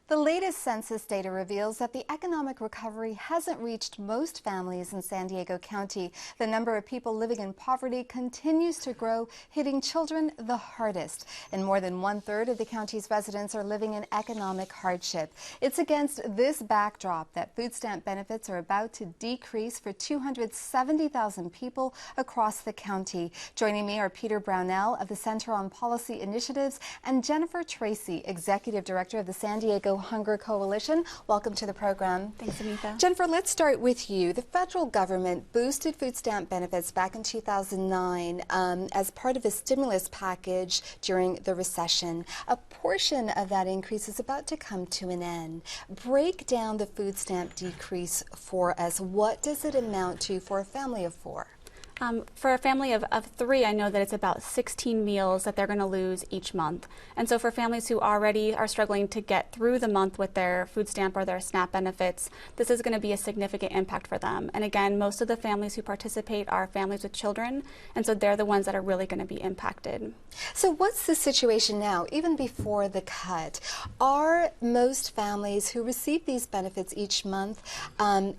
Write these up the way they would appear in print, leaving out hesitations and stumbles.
The latest census data reveals that the economic recovery hasn't reached most families in San Diego County. The number of people living in poverty continues to grow, hitting children the hardest. And more than one-third of the county's residents are living in economic hardship. It's against this backdrop that food stamp benefits are about to decrease for 270,000 people across the county. Joining me are Peter Brownell of the Center on Policy Initiatives and Jennifer Tracy, Executive Director of the San Diego Hunger Coalition. Welcome to the program. Thanks, Anita. Jennifer, let's start with you. The federal government boosted food stamp benefits back in 2009 as part of a stimulus package during the recession. A portion of that increase is about to come to an end. Break down the food stamp decrease for us. What does it amount to for a family of four? For a family of three, I know that it's about 16 meals that they're going to lose each month. And so for families who already are struggling to get through the month with their food stamp or their SNAP benefits, this is going to be a significant impact for them. And again, most of the families who participate are families with children, and so they're the ones that are really going to be impacted. So what's the situation now, even before the cut? Are most families who receive these benefits each month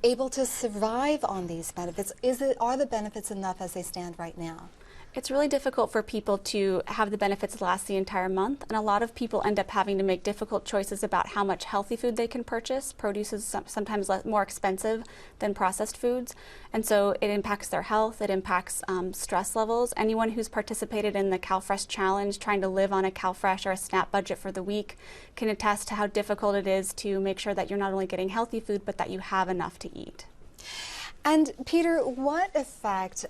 able to survive on these benefits? Are the benefits enough as they stand right now? It's really difficult for people to have the benefits last the entire month, and a lot of people end up having to make difficult choices about how much healthy food they can purchase. Produce is sometimes more expensive than processed foods, and so it impacts their health, it impacts stress levels. Anyone who's participated in the CalFresh Challenge, trying to live on a CalFresh or a SNAP budget for the week, can attest to how difficult it is to make sure that you're not only getting healthy food, but that you have enough to eat. And Peter, what effect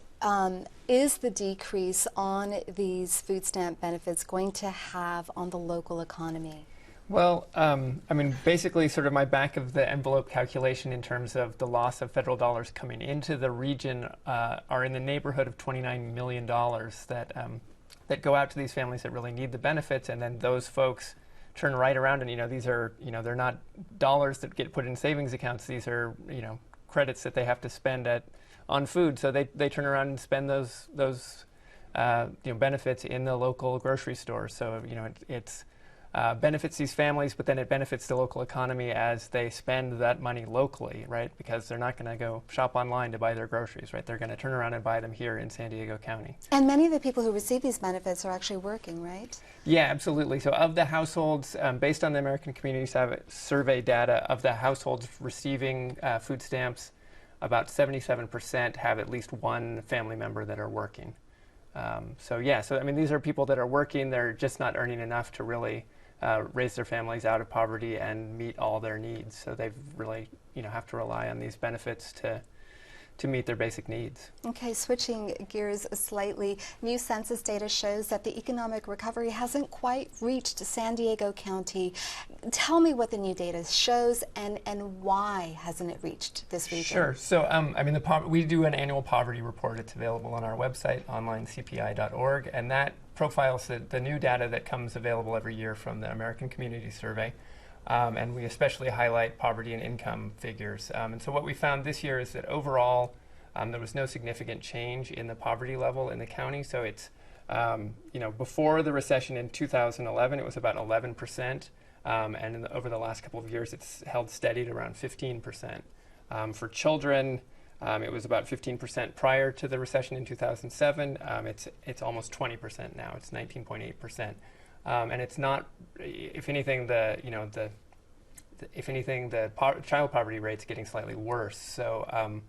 is the decrease on these food stamp benefits going to have on the local economy? Well, I mean, basically sort of my back of the envelope calculation in terms of the loss of federal dollars coming into the region are in the neighborhood of $29 million that go out to these families that really need the benefits, and then those folks turn right around and, these are, they're not dollars that get put in savings accounts. These are, credits that they have to spend on food, so they turn around and spend those benefits in the local grocery store. So it's benefits these families, but then it benefits the local economy as they spend that money locally, right? Because they're not going to go shop online to buy their groceries, right? They're going to turn around and buy them here in San Diego County. And many of the people who receive these benefits are actually working, right? Yeah, absolutely. So of the households, based on the American Community Survey data, of the households receiving food stamps, about 77% have at least one family member that are working. So I mean, these are people that are working. They're just not earning enough to really raise their families out of poverty and meet all their needs. So they've really, have to rely on these benefits to meet their basic needs. Okay, switching gears slightly, new census data shows that the economic recovery hasn't quite reached San Diego County. Tell me what the new data shows and why hasn't it reached this region? Sure. So, I mean, we do an annual poverty report. It's available on our website, onlinecpi.org, and that profiles the new data that comes available every year from the American Community Survey. And we especially highlight poverty and income figures. And so what we found this year is that overall, there was no significant change in the poverty level in the county. So it's, before the recession in 2011, it was about 11%. And over the last couple of years, it's held steady at around 15%. For children, it was about 15% prior to the recession in 2007. It's almost 20% now. It's 19.8%. And it's not, if anything, the child poverty rate's getting slightly worse. So,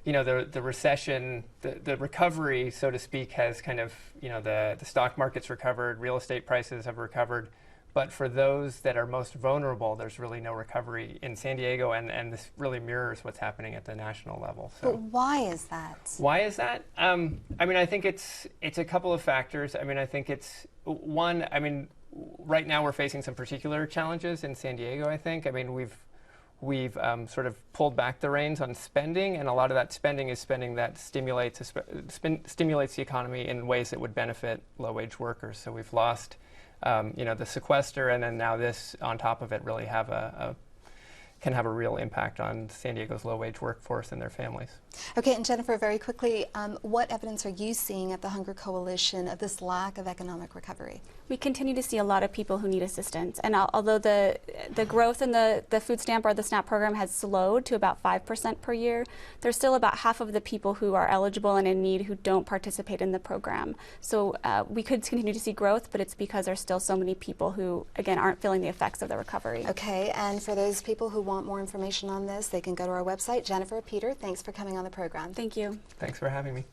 the recession, the recovery, so to speak, has kind of, the stock market's recovered, real estate prices have recovered. But for those that are most vulnerable, there's really no recovery in San Diego, and this really mirrors what's happening at the national level. So, but why is that? Why is that? I mean, I think it's a couple of factors. I mean, I think it's one. I mean, right now we're facing some particular challenges in San Diego. I think. I mean, we've sort of pulled back the reins on spending, and a lot of that spending is spending that stimulates the economy in ways that would benefit low-wage workers. So we've lost. The sequester, and then now this on top of it really have a can have a real impact on San Diego's low-wage workforce and their families. Okay, and Jennifer, very quickly, what evidence are you seeing at the Hunger Coalition of this lack of economic recovery? We continue to see a lot of people who need assistance, and although the growth in the food stamp or the SNAP program has slowed to about 5% per year, there's still about half of the people who are eligible and in need who don't participate in the program. So we could continue to see growth, but it's because there's still so many people who, again, aren't feeling the effects of the recovery. Okay, and for those people who want more information on this, they can go to our website. Jennifer, Peter, thanks for coming on the program. Thank you. Thanks for having me.